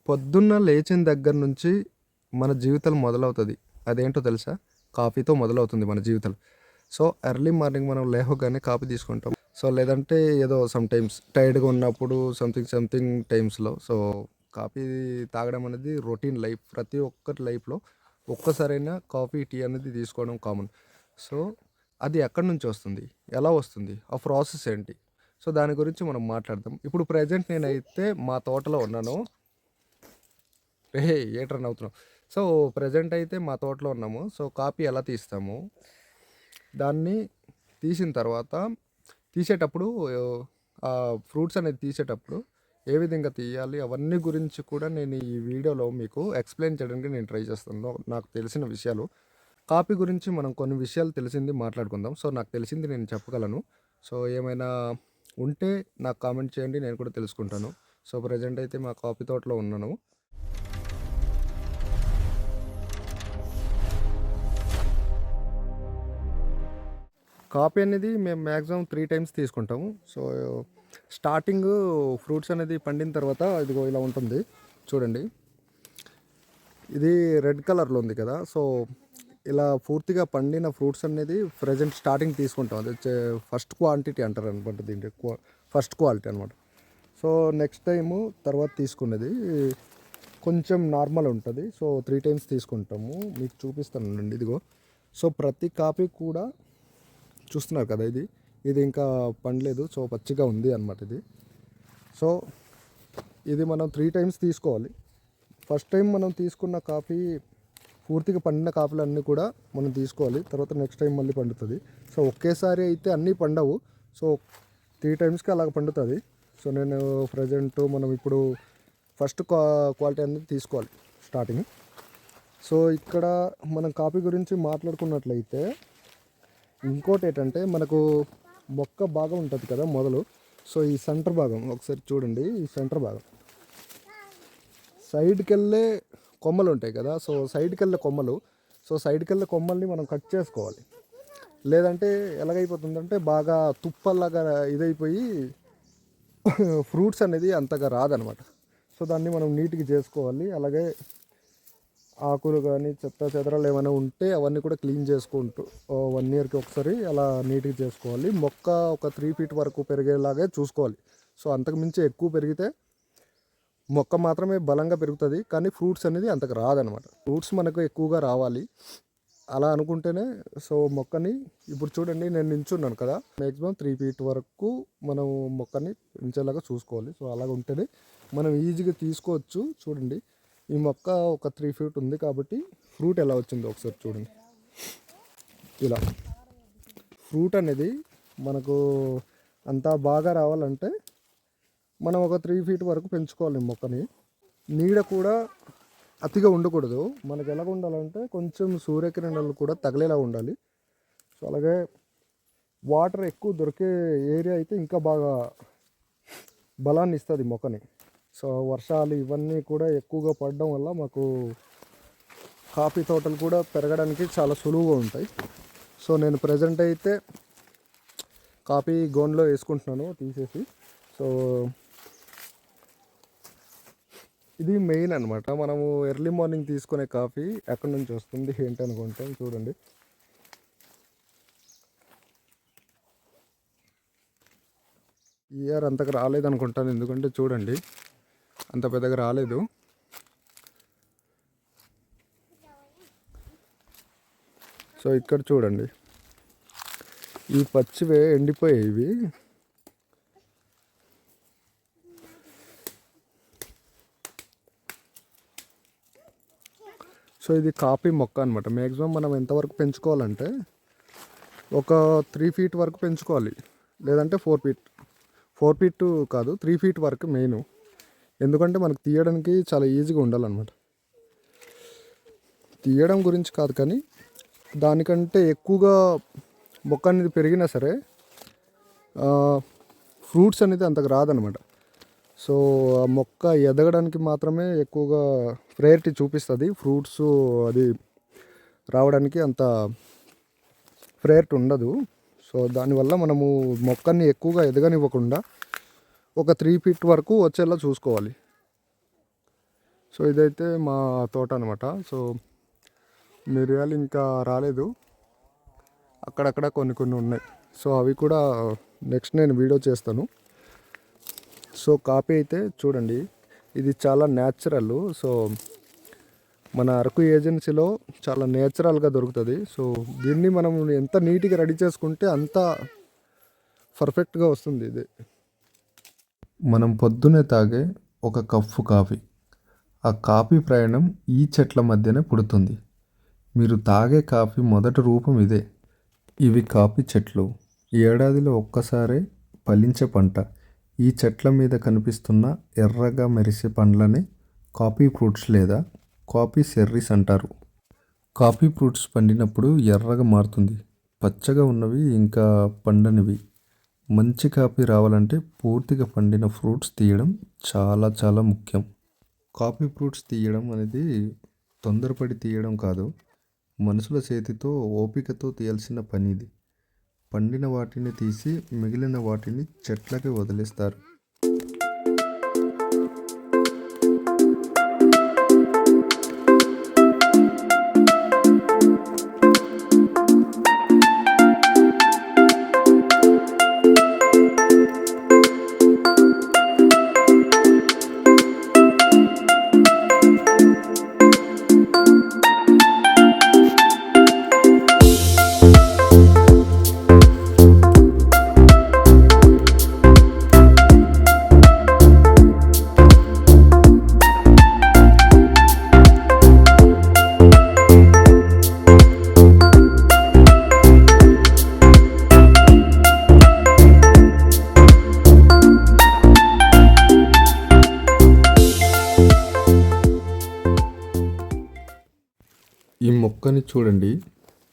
పొద్దున్న లేచిన దగ్గర నుంచి మన జీవితం మొదలవుతుంది. అదేంటో తెలుసా? కాఫీతో మొదలవుతుంది మన జీవితం. సో, ఎర్లీ మార్నింగ్ మనం లేవగానే కాఫీ తీసుకుంటాం. సో, లేదంటే ఏదో సమ్‌టైమ్స్ టైర్డ్‌గా ఉన్నప్పుడు సంథింగ్ టైమ్స్‌లో కాఫీ తాగడం అనేది రొటీన్ లైఫ్. ప్రతి ఒక్కరి లైఫ్‌లో ఒక్కసారైనా కాఫీ, టీ అనేది తీసుకోవడం కామన్. సో, అది ఎక్కడి నుంచి వస్తుంది? ఎలా వస్తుంది? ఆ ప్రాసెస్ ఏంటి? సో, దాని గురించి మనం మాట్లాడదాం. ఇప్పుడు ప్రెజెంట్ నేనైతే మా తోటలో ఉన్నాను. ఏట్రా నవ్వుతున్నావు? సో, ప్రెజెంట్ అయితే మా తోటలో ఉన్నాము. సో, కాపీ ఎలా తీస్తాము? దాన్ని తీసిన తర్వాత తీసేటప్పుడు ఫ్రూట్స్ అనేది తీసేటప్పుడు ఏ విధంగా తీయాలి అవన్నీ గురించి కూడా నేను ఈ వీడియోలో మీకు ఎక్స్ప్లెయిన్ చేయడానికి నేను ట్రై చేస్తాను. నాకు తెలిసిన విషయాలు. కాపీ గురించి మనం కొన్ని విషయాలు తెలిసింది మాట్లాడుకుందాం. సో, నాకు తెలిసింది నేను చెప్పగలను. సో, ఏమైనా ఉంటే నాకు కామెంట్ చేయండి. నేను కూడా తెలుసుకుంటాను. సో, ప్రెజెంట్ అయితే మా కాఫీ తోటలో ఉన్నాను. కాఫీ అనేది మేము మ్యాక్సిమం 3 టైమ్స్ తీసుకుంటాము. సో, స్టార్టింగు ఫ్రూట్స్ అనేది పండిన తర్వాత ఇదిగో ఇలా ఉంటుంది చూడండి. ఇది రెడ్ కలర్‌లో ఉంది కదా! సో, ఇలా పూర్తిగా పండిన ఫ్రూట్స్ అనేది ప్రెజెంట్ స్టార్టింగ్ తీసుకుంటాం. అది ఫస్ట్ క్వాంటిటీ అంటారనమాట దీన్ని. ఫస్ట్ క్వాలిటీ అనమాట. సో, నెక్స్ట్ టైము తర్వాత తీసుకున్నది కొంచెం నార్మల్ ఉంటుంది. సో, 3 టైమ్స్ తీసుకుంటాము. మీకు చూపిస్తానండి ఇదిగో. సో, ప్రతి కాపీ కూడా చూస్తున్నారు కదా ఇది ఇంకా పండలేదు. సో, పచ్చిగా ఉంది అనమాట ఇది. సో, ఇది మనం 3 టైమ్స్ తీసుకోవాలి. ఫస్ట్ టైం మనం తీసుకున్న కాఫీ పూర్తిగా పండిన కాఫీలన్నీ కూడా మనం తీసుకోవాలి. తర్వాత నెక్స్ట్ టైం మళ్ళీ పండుతుంది. సో, ఒకేసారి అయితే అన్నీ పండవు. సో, 3 టైమ్స్కి అలాగ పండుతుంది. సో, నేను ప్రజెంట్ మనం ఇప్పుడు ఫస్ట్ క్వాలిటీ అనేది తీసుకోవాలి స్టార్టింగ్. సో, ఇక్కడ మనం కాఫీ గురించి మాట్లాడుకున్నట్లయితే ఇంకోటి ఏంటంటే మనకు మొక్క భాగం ఉంటుంది కదా మొదలు. సో, ఈ సెంటర్ భాగం ఒకసారి చూడండి. ఈ సెంటర్ భాగం సైడ్కి వెళ్ళే కొమ్మలు ఉంటాయి కదా. సో, సైడ్కి వెళ్ళే కొమ్మలు. సో, సైడ్కి వెళ్ళే కొమ్మల్ని మనం కట్ చేసుకోవాలి. లేదంటే ఎలాగైపోతుందంటే బాగా తుప్పల్లాగా ఇదైపోయి ఫ్రూట్స్ అనేది అంతగా రాదనమాట. సో, దాన్ని మనం నీట్గా చేసుకోవాలి. అలాగే ఆకులు కానీ చెత్త చెదరాలు ఏమైనా ఉంటే అవన్నీ కూడా క్లీన్ చేసుకుంటూ 1 ఇయర్కి ఒకసారి అలా నీట్గా చేసుకోవాలి. మొక్క ఒక 3 ఫీట్ వరకు పెరిగేలాగే చూసుకోవాలి. సో, అంతకుమించి ఎక్కువ పెరిగితే మొక్క మాత్రమే బలంగా పెరుగుతుంది, కానీ ఫ్రూట్స్ అనేది అంతకు రాదనమాట. ఫ్రూట్స్ మనకు ఎక్కువగా రావాలి అలా అనుకుంటేనే. సో, మొక్కని ఇప్పుడు చూడండి నేను నించున్నాను కదా, మ్యాక్సిమం 3 ఫీట్ వరకు మనం మొక్కని పెంచేలాగా చూసుకోవాలి. సో, అలాగ ఉంటేనే మనం ఈజీగా తీసుకోవచ్చు. చూడండి ఈ మొక్క ఒక 3 ఫీట్ ఉంది కాబట్టి ఫ్రూట్ ఎలా వచ్చిందో ఒకసారి చూడండి. ఇలా ఫ్రూట్ అనేది మనకు అంతా బాగా రావాలంటే మనం ఒక 3 ఫీట్ వరకు పెంచుకోవాలి మొక్కని. నీడ కూడా అతిగా ఉండకూడదు. మనకు ఎలాగ ఉండాలంటే కొంచెం సూర్యకిరణాలు కూడా తగిలేలా ఉండాలి. సో, అలాగే వాటర్ ఎక్కువ దొరికే ఏరియా అయితే ఇంకా బాగా బలాన్ని ఇస్తుంది మొక్కని. సో, వర్షాలు ఇవన్నీ కూడా ఎక్కువగా పడడం వల్ల మాకు కాఫీ తోటలు కూడా పెరగడానికి చాలా సులువుగా ఉంటాయి. సో, నేను ప్రజెంట్ అయితే కాఫీ గోన్లో వేసుకుంటున్నాను తీసేసి. సో, ఇది మెయిన్ అనమాట. మనము ఎర్లీ మార్నింగ్ తీసుకునే కాఫీ ఎక్కడి నుంచి వస్తుంది ఏంటి అనుకుంటాం. చూడండి ఈ ఇయర్ అంతగా రాలేదనుకుంటాను, ఎందుకంటే చూడండి అంత పెద్దగా రాలేదు. సో, ఇక్కడ చూడండి ఈ పచ్చివే ఎండిపోయాయి ఇవి. సో, ఇది కాఫీ మొక్క అనమాట. మ్యాక్సిమం మనం ఎంతవరకు పెంచుకోవాలంటే ఒక 3 ఫీట్ వరకు పెంచుకోవాలి, లేదంటే 4 ఫీట్ కాదు 3 ఫీట్ వరకు మెయిన్. ఎందుకంటే మనకు తీయడానికి చాలా ఈజీగా ఉండాలన్నమాట. తీయడం గురించి కాదు, కానీ దానికంటే ఎక్కువగా మొక్క అనేది పెరిగినా సరే ఫ్రూట్స్ అనేది అంతకు రాదనమాట. సో, ఆ మొక్క ఎదగడానికి మాత్రమే ఎక్కువగా ప్రయారిటీ చూపిస్తుంది. ఫ్రూట్స్ అది రావడానికి అంత ప్రయారిటీ ఉండదు. సో, దానివల్ల మనము మొక్కని ఎక్కువగా ఎదగనివ్వకుండా ఒక 3 ఫీట్ వరకు వచ్చేలా చూసుకోవాలి. సో ఇదైతే మా తోట అనమాట. సో మిరియాలు ఇంకా రాలేదు, అక్కడక్కడ కొన్ని కొన్ని ఉన్నాయి. సో అవి కూడా నెక్స్ట్ నేను వీడియో చేస్తాను. సో కాఫీ అయితే చూడండి, ఇది చాలా న్యాచురల్. సో మన అరకు ఏజెన్సీలో చాలా నేచురల్గా దొరుకుతుంది. సో దీన్ని మనం ఎంత నీట్గా రెడీ చేసుకుంటే అంత పర్ఫెక్ట్గా వస్తుంది. ఇది మనం పొద్దునే తాగే ఒక కప్పు కాఫీ, ఆ కాఫీ ప్రయాణం ఈ చెట్ల మధ్యనే పుడుతుంది. మీరు తాగే కాఫీ మొదటి రూపం ఇదే. ఇవి కాఫీ చెట్లు, ఏడాదిలో ఒక్కసారే ఫలించే పంట. ఈ చెట్ల మీద కనిపిస్తున్న ఎర్రగా మెరిసే పండ్లని కాఫీ ఫ్రూట్స్ లేదా కాఫీ చెర్రీస్ అంటారు. కాఫీ ఫ్రూట్స్ పండినప్పుడు ఎర్రగా మారుతుంది. పచ్చగా ఉన్నవి ఇంకా పండనివి. మంచి కాఫీ రావాలంటే పూర్తిగా పండిన ఫ్రూట్స్ తీయడం చాలా చాలా ముఖ్యం. కాఫీ ఫ్రూట్స్ తీయడం అనేది తొందరపడి తీయడం కాదు, మనుషుల చేతితో ఓపికతో తీయాల్సిన పని ఇది. పండిన వాటిని తీసి మిగిలిన వాటిని చెట్లకి వదిలేస్తారు. ఈ మొక్కని చూడండి,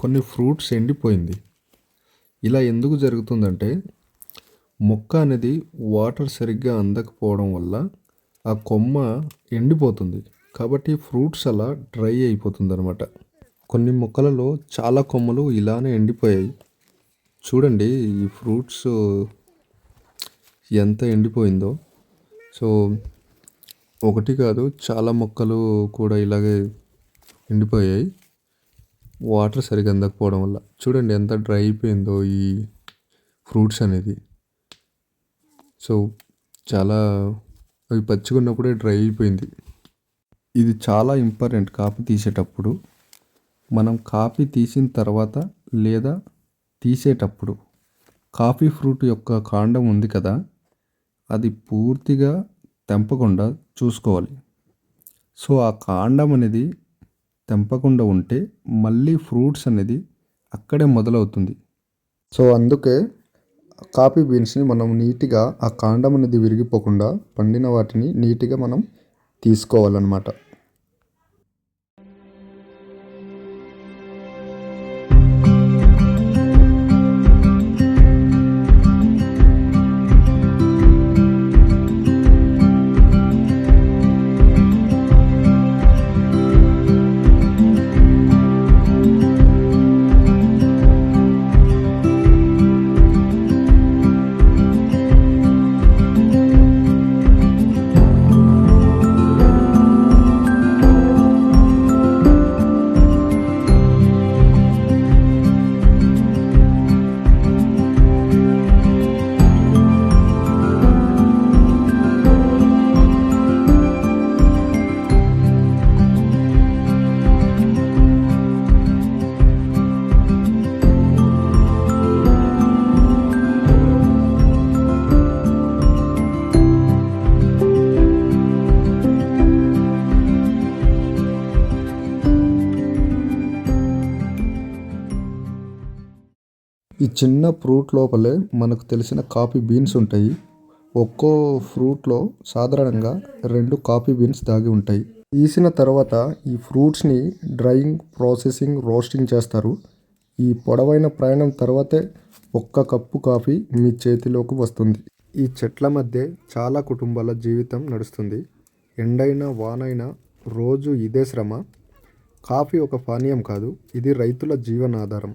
కొన్ని ఫ్రూట్స్ ఎండిపోయింది. ఇలా ఎందుకు జరుగుతుందంటే మొక్క అనేది వాటర్ సరిగ్గా అందకపోవడం వల్ల ఆ కొమ్మ ఎండిపోతుంది. కాబట్టి ఫ్రూట్స్ అలా డ్రై అయిపోతుంది అనమాట. కొన్ని మొక్కలలో చాలా కొమ్మలు ఇలానే ఎండిపోయాయి. చూడండి ఈ ఫ్రూట్స్ ఎంత ఎండిపోయిందో. సో ఒకటి కాదు, చాలా మొక్కలు కూడా ఇలాగే ఎండిపోయాయి వాటర్ సరిగ్గా అందకపోవడం వల్ల. చూడండి ఎంత డ్రై అయిపోయిందో ఈ ఫ్రూట్స్ అనేది. సో చాలా అవి పచ్చిగా ఉన్నప్పుడే డ్రై అయిపోయింది. ఇది చాలా ఇంపార్టెంట్. కాఫీ తీసేటప్పుడు, మనం కాఫీ తీసిన తర్వాత లేదా తీసేటప్పుడు కాఫీ ఫ్రూట్ యొక్క కాండం ఉంది కదా, అది పూర్తిగా తెంపకుండా చూసుకోవాలి. సో ఆ కాండం అనేది తెంపకుండా ఉంటే మళ్ళీ ఫ్రూట్స్ అనేది అక్కడే మొదలవుతుంది. సో అందుకే కాఫీ బీన్స్ని మనం నీట్గా ఆ కాండం అనేది విరిగిపోకుండా పండిన వాటిని నీట్గా మనం తీసుకోవాలన్నమాట. ఈ చిన్న ఫ్రూట్ లోపలే మనకు తెలిసిన కాఫీ బీన్స్ ఉంటాయి. ఒక్కో ఫ్రూట్లో సాధారణంగా 2 కాఫీ బీన్స్ దాగి ఉంటాయి. తీసిన తర్వాత ఈ ఫ్రూట్స్ని డ్రైయింగ్, ప్రాసెసింగ్, రోస్టింగ్ చేస్తారు. ఈ పొడవైన ప్రయాణం తర్వాతే 1 కప్పు కాఫీ మీ చేతిలోకి వస్తుంది. ఈ చెట్ల మధ్య చాలా కుటుంబాల జీవితం నడుస్తుంది. ఎండైనా వానైనా రోజు ఇదే శ్రమ. కాఫీ ఒక పానీయం కాదు, ఇది రైతుల జీవనాధారం.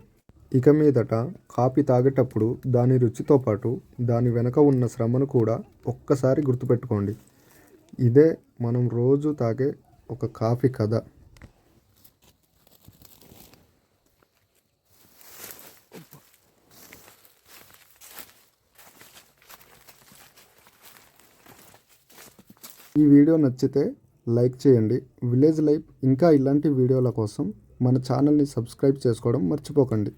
ఇక మీదట కాఫీ తాగేటప్పుడు దాని రుచితో పాటు దాని వెనక ఉన్న శ్రమను కూడా ఒక్కసారి గుర్తుపెట్టుకోండి. ఇదే మనం రోజు తాగే ఒక కాఫీ కథ. ఈ వీడియో నచ్చితే లైక్ చేయండి. విలేజ్ లైఫ్ ఇంకా ఇలాంటి వీడియోల కోసం మన ఛానల్ని సబ్స్క్రైబ్ చేసుకోవడం మర్చిపోకండి.